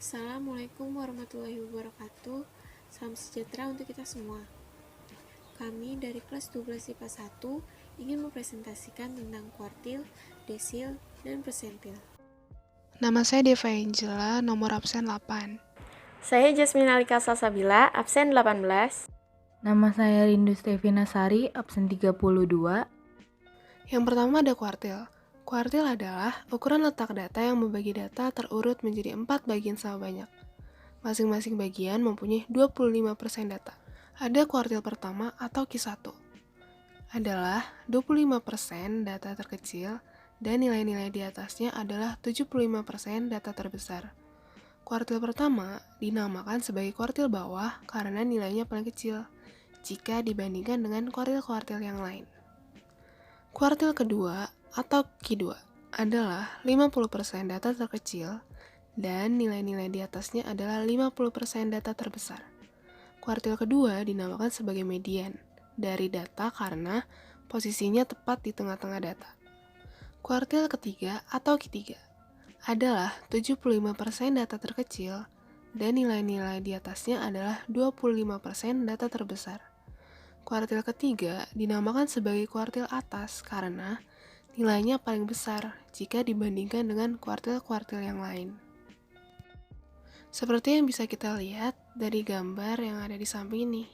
Assalamualaikum warahmatullahi wabarakatuh. Salam sejahtera untuk kita semua. Kami dari kelas 12 IPA 1 ingin mempresentasikan tentang kuartil, desil, dan persentil. Nama saya Deva Angela, nomor absen 8. Saya Jasmine Alika Salsabila, absen 18. Nama saya Rindu Stevina Sari, absen 32. Yang pertama ada kuartil. Kuartil adalah ukuran letak data yang membagi data terurut menjadi 4 bagian sama banyak. Masing-masing bagian mempunyai 25% data. Ada kuartil pertama atau Q1. Adalah 25% data terkecil dan nilai-nilai di atasnya adalah 75% data terbesar. Kuartil pertama dinamakan sebagai kuartil bawah karena nilainya paling kecil jika dibandingkan dengan kuartil-kuartil yang lain. Kuartil kedua atau Q2 adalah 50% data terkecil dan nilai-nilai di atasnya adalah 50% data terbesar. Kuartil kedua dinamakan sebagai median dari data karena posisinya tepat di tengah-tengah data. Kuartil ketiga atau Q3 adalah 75% data terkecil dan nilai-nilai di atasnya adalah 25% data terbesar. Kuartil ketiga dinamakan sebagai kuartil atas karena nilainya paling besar jika dibandingkan dengan kuartil-kuartil yang lain. Seperti yang bisa kita lihat dari gambar yang ada di samping ini.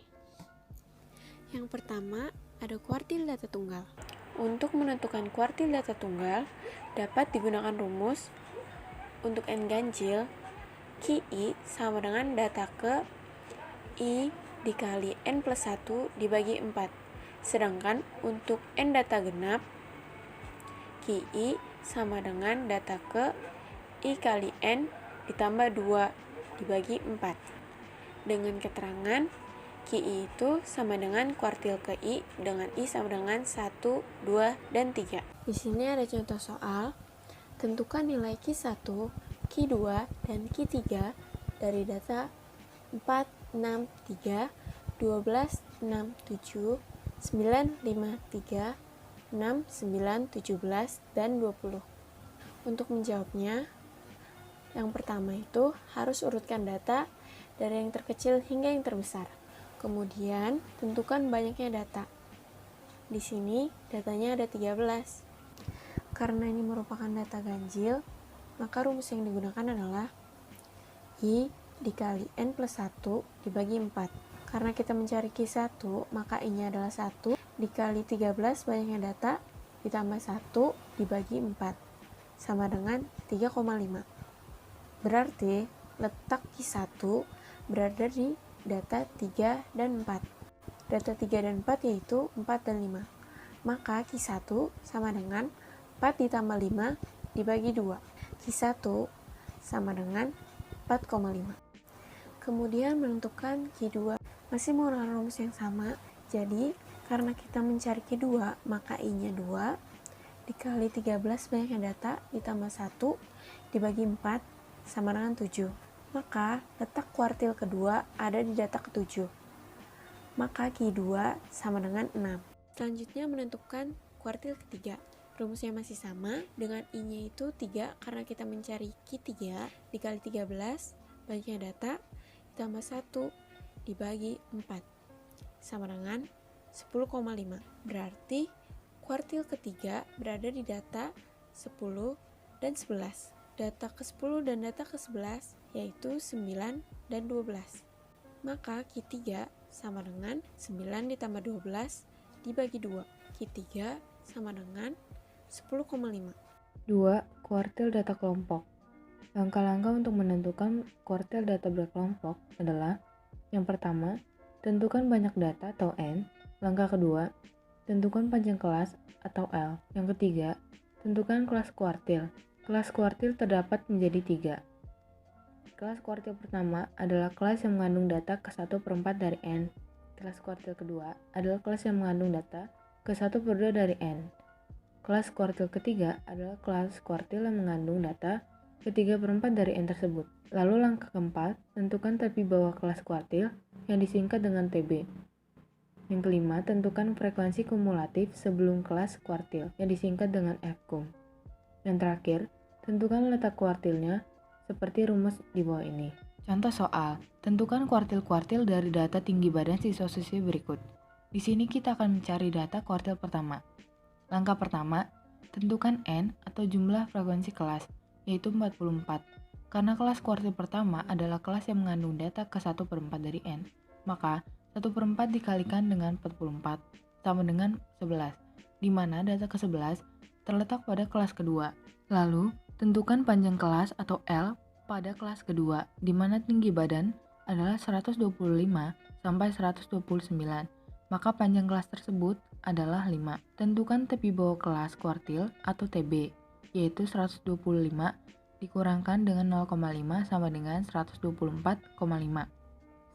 Yang pertama, ada kuartil data tunggal. Untuk menentukan kuartil data tunggal, dapat digunakan rumus untuk N ganjil, QI sama dengan data ke I dikali N plus 1 dibagi 4. Sedangkan untuk N data genap, QI sama dengan data ke I kali N ditambah 2 dibagi 4. Dengan keterangan QI itu sama dengan kuartil ke I dengan I sama dengan 1, 2, dan 3. Di sini ada contoh soal. Tentukan nilai Q1, Q2, dan Q3 dari data 4, 6, 3, 12, 6, 7, 9, 5, 3, 6, 9, 17, dan 20. Untuk menjawabnya, yang pertama itu harus urutkan data dari yang terkecil hingga yang terbesar. Kemudian, tentukan banyaknya data. Di sini, datanya ada 13. Karena ini merupakan data ganjil, maka rumus yang digunakan adalah I dikali N plus 1 dibagi 4. Karena kita mencari Q1, maka I-nya adalah 1 dikali 13 banyaknya data ditambah 1 dibagi 4 sama dengan 3,5. Berarti letak Q1 berada di data 3 dan 4. Data 3 dan 4 yaitu 4 dan 5. Maka Q1 sama dengan 4 ditambah 5 dibagi 2. Q1 sama dengan 4,5. Kemudian menentukan Q2. Masih menggunakan rumus yang sama. Jadi, karena kita mencari Q2, maka I-nya 2 dikali 13 banyaknya data ditambah 1 dibagi 4 sama dengan 7. Maka letak kuartil kedua ada di data ke-7. Maka Q2 sama dengan 6. Selanjutnya menentukan kuartil ketiga. Rumusnya masih sama, dengan I-nya itu 3 karena kita mencari Q3 dikali 13 banyaknya data ditambah 1 dibagi 4 sama dengan 10,5. Berarti kuartil ketiga berada di data 10 dan 11. Data ke-10 dan data ke-11 yaitu 9 dan 12. Maka Q3 sama dengan 9 ditambah 12 dibagi 2. Q3 sama dengan 10,5. 2. Kuartil data kelompok. Langkah-langkah untuk menentukan kuartil data berkelompok adalah: yang pertama, tentukan banyak data atau N. Langkah kedua, tentukan panjang kelas atau L. Yang ketiga, tentukan kelas kuartil. Kelas kuartil terdapat menjadi 3. Kelas kuartil pertama adalah kelas yang mengandung data ke-1/4 dari N. Kelas kuartil kedua adalah kelas yang mengandung data ke-1/2 dari N. Kelas kuartil ketiga adalah kelas kuartil yang mengandung data ke-3/4 dari N tersebut. Lalu langkah keempat, tentukan tepi bawah kelas kuartil yang disingkat dengan TB. Yang kelima, tentukan frekuensi kumulatif sebelum kelas kuartil yang disingkat dengan FKUM. Yang terakhir, tentukan letak kuartilnya seperti rumus di bawah ini. Contoh soal, tentukan kuartil-kuartil dari data tinggi badan siswa-siswi berikut. Di sini kita akan mencari data kuartil pertama. Langkah pertama, tentukan N atau jumlah frekuensi kelas, yaitu 44. Karena kelas kuartil pertama adalah kelas yang mengandung data ke-1/4 dari N, maka 1/4 dikalikan dengan 44 sama dengan 11, di mana data ke-11 terletak pada kelas kedua. Lalu, tentukan panjang kelas atau L pada kelas kedua, di mana tinggi badan adalah 125 sampai 129, maka panjang kelas tersebut adalah 5. Tentukan tepi bawah kelas kuartil atau TB, yaitu 125 dikurangkan dengan 0,5 sama dengan 124,5.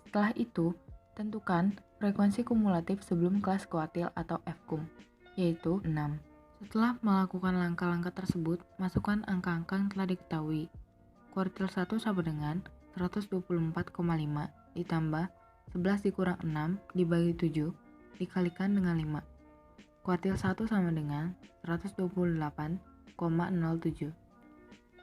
Setelah itu, tentukan frekuensi kumulatif sebelum kelas kuartil atau FKUM, yaitu 6. Setelah melakukan langkah-langkah tersebut, masukkan angka-angka yang telah diketahui. Kuartil 1 sama dengan 124,5 ditambah 11 dikurang 6 dibagi 7 dikalikan dengan 5. Kuartil 1 sama dengan 128,07.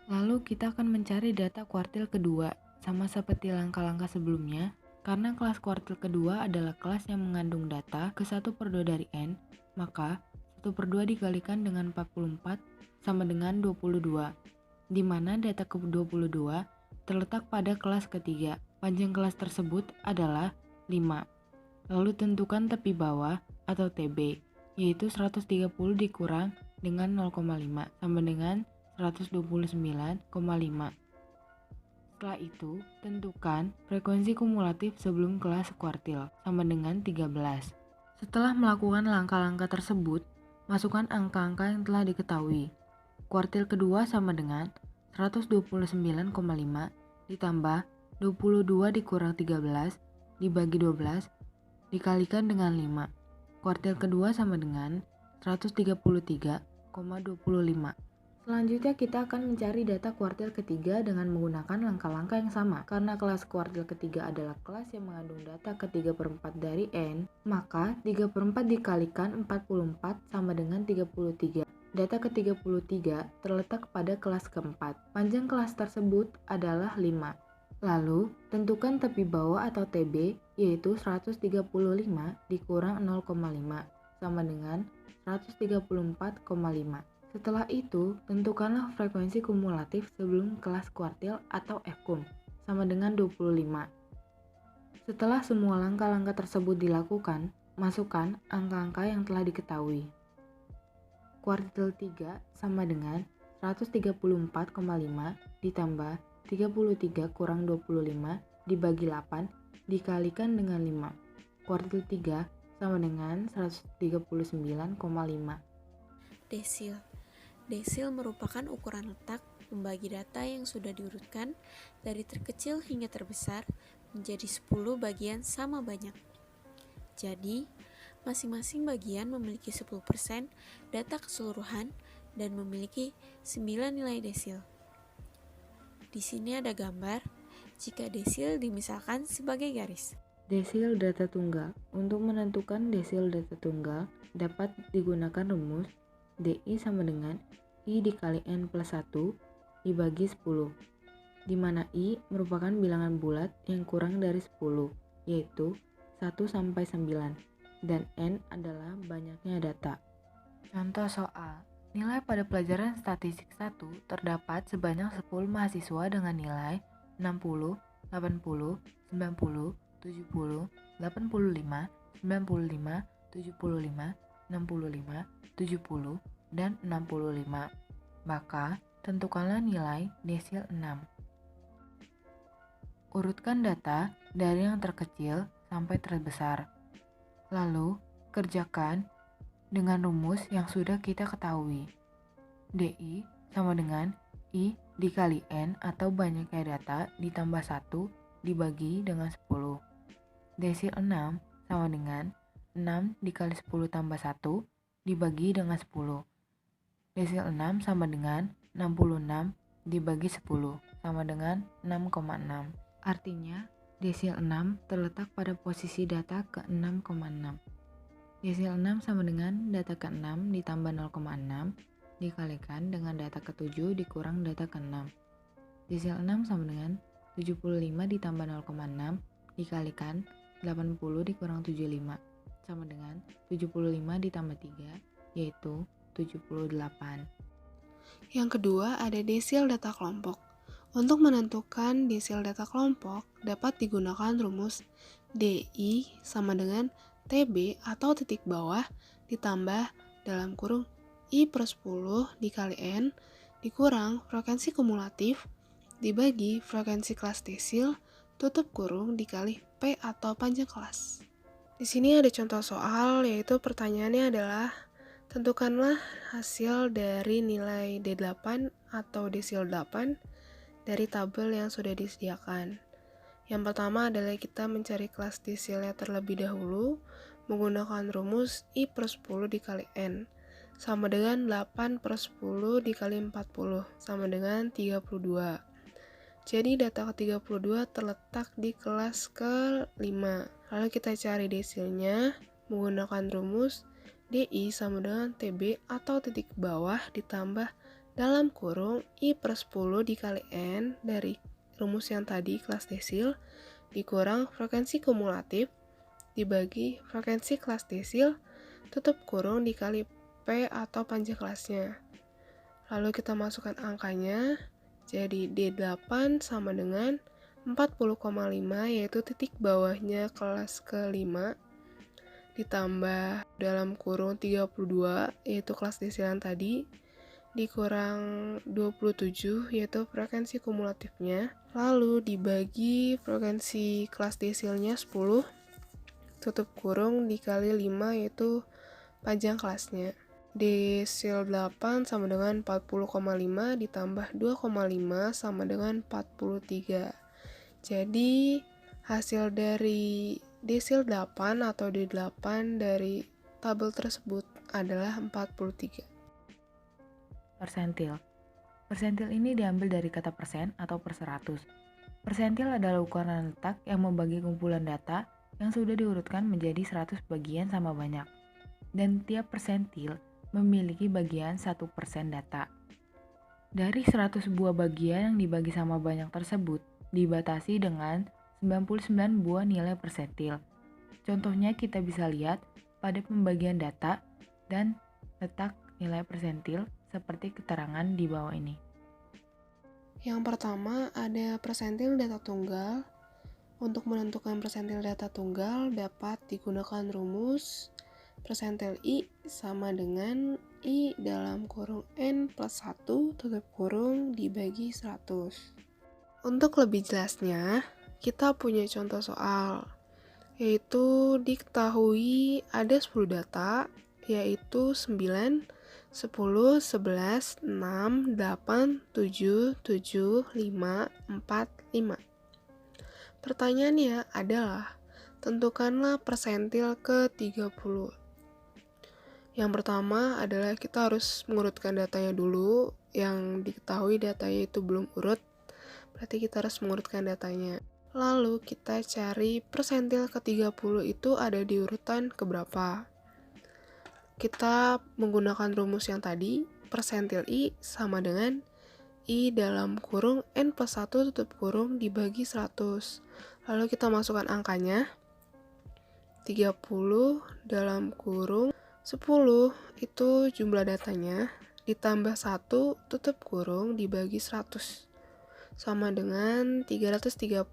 Lalu kita akan mencari data kuartil kedua. Sama seperti langkah-langkah sebelumnya, karena kelas kuartil kedua adalah kelas yang mengandung data ke-1/2 dari N, maka 1/2 dikalikan dengan 44 sama dengan 22, di mana data ke-22 terletak pada kelas ketiga. Panjang kelas tersebut adalah 5. Lalu tentukan tepi bawah atau TB, yaitu 130 dikurang dengan 0,5 sama dengan 129,5. Setelah itu, tentukan frekuensi kumulatif sebelum kelas kuartil sama dengan 13. Setelah melakukan langkah-langkah tersebut, masukkan angka-angka yang telah diketahui. Kuartil kedua sama dengan 129,5 ditambah 22 dikurang 13 dibagi 12 dikalikan dengan 5. Kuartil kedua sama dengan 133,25. Selanjutnya kita akan mencari data kuartil ketiga dengan menggunakan langkah-langkah yang sama. Karena kelas kuartil ketiga adalah kelas yang mengandung data ke-3/4 dari N, maka 3/4 dikalikan 44 sama dengan 33. Data ke-33 terletak pada kelas keempat. Panjang kelas tersebut adalah 5. Lalu, tentukan tepi bawah atau TB, yaitu 135 dikurang 0,5 sama dengan 134,5. Setelah itu, tentukanlah frekuensi kumulatif sebelum kelas kuartil atau FKUM sama dengan 25. Setelah semua langkah-langkah tersebut dilakukan, masukkan angka-angka yang telah diketahui. Kuartil 3 sama dengan 134,5 ditambah 33 kurang 25 dibagi 8 dikalikan dengan 5. Kuartil 3 sama dengan 139,5. Desil. Desil merupakan ukuran letak membagi data yang sudah diurutkan dari terkecil hingga terbesar menjadi 10 bagian sama banyak. Jadi, masing-masing bagian memiliki 10% data keseluruhan dan memiliki 9 nilai desil. Di sini ada gambar jika desil dimisalkan sebagai garis. Desil data tunggal. Untuk menentukan desil data tunggal dapat digunakan rumus DI sama dengan I dikali N plus 1 dibagi 10, di mana I merupakan bilangan bulat yang kurang dari 10, yaitu 1 sampai 9, dan N adalah banyaknya data. Contoh soal, nilai pada pelajaran statistik 1 terdapat sebanyak 10 mahasiswa dengan nilai 60, 80, 90, 70, 85, 95, 75, 65, 70, dan 65. Maka, tentukanlah nilai desil 6. Urutkan data dari yang terkecil sampai terbesar. Lalu, kerjakan dengan rumus yang sudah kita ketahui. DI sama dengan I dikali N atau banyaknya data ditambah 1 dibagi dengan 10. Desil 6 sama dengan 6 dikali 10 tambah 1 dibagi dengan 10. Desil 6 sama dengan 66 dibagi 10 sama dengan 6,6. Artinya, desil 6 terletak pada posisi data ke-6,6. Desil 6 sama dengan data ke-6 ditambah 0,6 dikalikan dengan data ke-7 dikurang data ke-6. Desil 6 sama dengan 75 ditambah 0,6 dikalikan 80 dikurang 75 sama dengan 75 ditambah 3 yaitu 78. Yang kedua ada desil data kelompok. Untuk menentukan desil data kelompok dapat digunakan rumus DI sama dengan TB atau titik bawah ditambah dalam kurung I per 10 dikali N dikurang frekuensi kumulatif dibagi frekuensi kelas desil tutup kurung dikali P atau panjang kelas. Di sini ada contoh soal, yaitu pertanyaannya adalah tentukanlah hasil dari nilai D8 atau desil 8 dari tabel yang sudah disediakan. Yang pertama adalah kita mencari kelas desilnya terlebih dahulu menggunakan rumus I per 10 dikali N sama dengan 8 per 10 dikali 40 sama dengan 32. Jadi data ke-32 terletak di kelas ke-5. Lalu kita cari desilnya menggunakan rumus DI sama dengan TB atau titik bawah ditambah dalam kurung I per 10 dikali N dari rumus yang tadi kelas desil dikurang frekuensi kumulatif dibagi frekuensi kelas desil tutup kurung dikali P atau panjang kelasnya. Lalu kita masukkan angkanya. Jadi D8 sama dengan 40,5 yaitu titik bawahnya kelas ke-5 ditambah dalam kurung 32 yaitu kelas desil yang tadi dikurang 27 yaitu frekuensi kumulatifnya, lalu dibagi frekuensi kelas desilnya 10 tutup kurung dikali 5 yaitu panjang kelasnya. Desil 8 sama dengan 40,5 ditambah 2,5 sama dengan 43. Jadi hasil dari desil 8 atau D8 dari tabel tersebut adalah 43. Persentil. Persentil ini diambil dari kata persen atau per 100. Persentil adalah ukuran letak yang membagi kumpulan data yang sudah diurutkan menjadi 100 bagian sama banyak. Dan tiap persentil memiliki bagian 1% data. Dari 100 buah bagian yang dibagi sama banyak tersebut, dibatasi dengan 99 buah nilai persentil. Contohnya kita bisa lihat pada pembagian data dan letak nilai persentil seperti keterangan di bawah ini. Yang pertama ada persentil data tunggal. Untuk menentukan persentil data tunggal dapat digunakan rumus persentil I sama dengan I dalam kurung N plus 1 tutup kurung dibagi 100. Untuk lebih jelasnya, kita punya contoh soal, yaitu diketahui ada 10 data, yaitu 9, 10, 11, 6, 8, 7, 7, 5, 4, 5. Pertanyaannya adalah, tentukanlah persentil ke-30. Yang pertama adalah kita harus mengurutkan datanya dulu. Yang diketahui datanya itu belum urut, berarti kita harus mengurutkan datanya. Lalu kita cari persentil ke-30 itu ada di urutan keberapa. Kita menggunakan rumus yang tadi, persentil I sama dengan I dalam kurung N plus 1 tutup kurung dibagi 100. Lalu kita masukkan angkanya, 30 dalam kurung 10 itu jumlah datanya, ditambah 1 tutup kurung dibagi 100. Sama dengan 330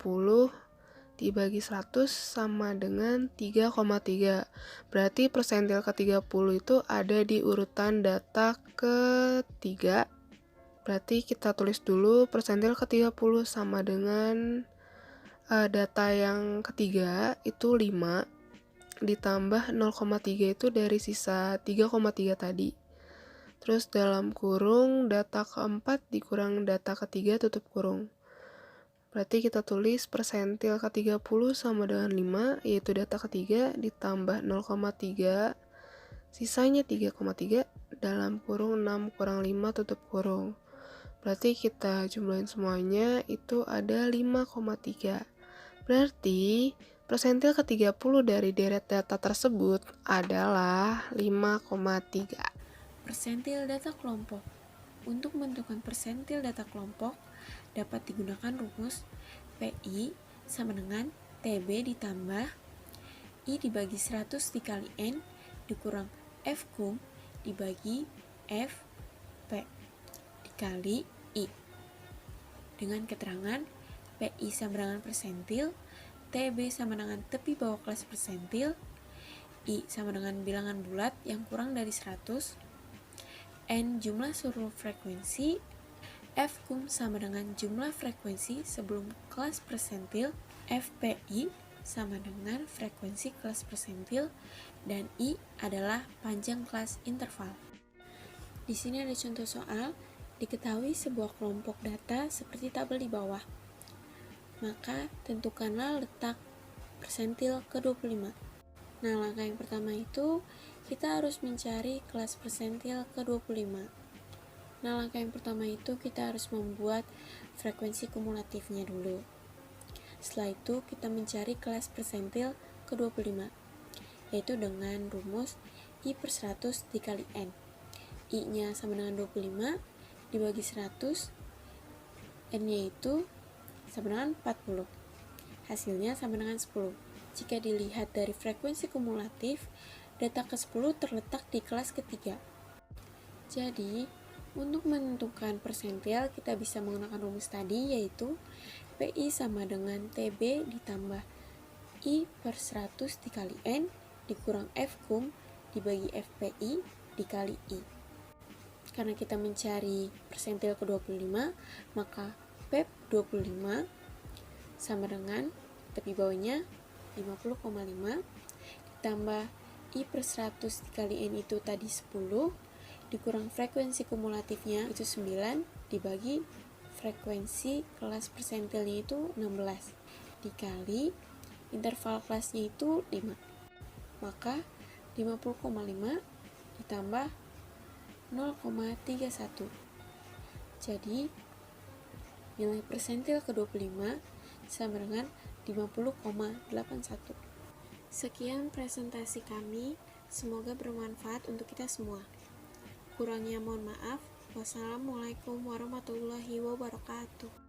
dibagi 100 sama dengan 3,3. Berarti persentil ke-30 itu ada di urutan data ke-3. Berarti kita tulis dulu persentil ke-30 sama dengan data yang ketiga itu 5. Ditambah 0,3 itu dari sisa 3,3 tadi. Terus dalam kurung data keempat dikurang data ketiga tutup kurung. Berarti kita tulis persentil ke-30 sama dengan 5, yaitu data ketiga ditambah 0,3, sisanya 3,3 dalam kurung 6 kurang 5 tutup kurung. Berarti kita jumlahin semuanya itu ada 5,3. Berarti persentil ke-30 dari deret data tersebut adalah 5,3. Persentil data kelompok. Untuk menentukan persentil data kelompok, dapat digunakan rumus PI sama dengan TB ditambah I dibagi 100 dikali N dikurang F kum dibagi F P dikali I. Dengan keterangan PI sama dengan persentil, TB sama dengan tepi bawah kelas persentil, I sama dengan bilangan bulat yang kurang dari 100, N jumlah seluruh frekuensi, F kum sama dengan jumlah frekuensi sebelum kelas persentil, FPI sama dengan frekuensi kelas persentil, dan I adalah panjang kelas interval. Di sini ada contoh soal, diketahui sebuah kelompok data seperti tabel di bawah. Maka tentukanlah letak persentil ke-25. Nah, langkah yang pertama itu kita harus mencari kelas persentil ke-25. Nah, langkah yang pertama itu kita harus membuat frekuensi kumulatifnya dulu. Setelah itu kita mencari kelas persentil ke-25, yaitu dengan rumus I per 100 dikali N. I-nya sama dengan 25 dibagi 100, N-nya itu sama dengan 40. Hasilnya sama dengan 10. Jika dilihat dari frekuensi kumulatif, data ke-10 terletak di kelas ketiga. Jadi, untuk menentukan persentil, kita bisa menggunakan rumus tadi, yaitu PI sama dengan TB ditambah I per 100 dikali N dikurang F kum dibagi FPI dikali I. Karena kita mencari persentil ke-25, maka PEP 25 sama dengan tepi bawahnya 50,5 ditambah I per 100 dikali N itu tadi 10 dikurang frekuensi kumulatifnya itu 9 dibagi frekuensi kelas persentilnya itu 16 dikali interval kelasnya itu 5. Maka 50,5 ditambah 0,31. Jadi nilai persentil ke-25 sama dengan 50,81. Sekian presentasi kami, semoga bermanfaat untuk kita semua. Kurangnya mohon maaf. Wassalamualaikum warahmatullahi wabarakatuh.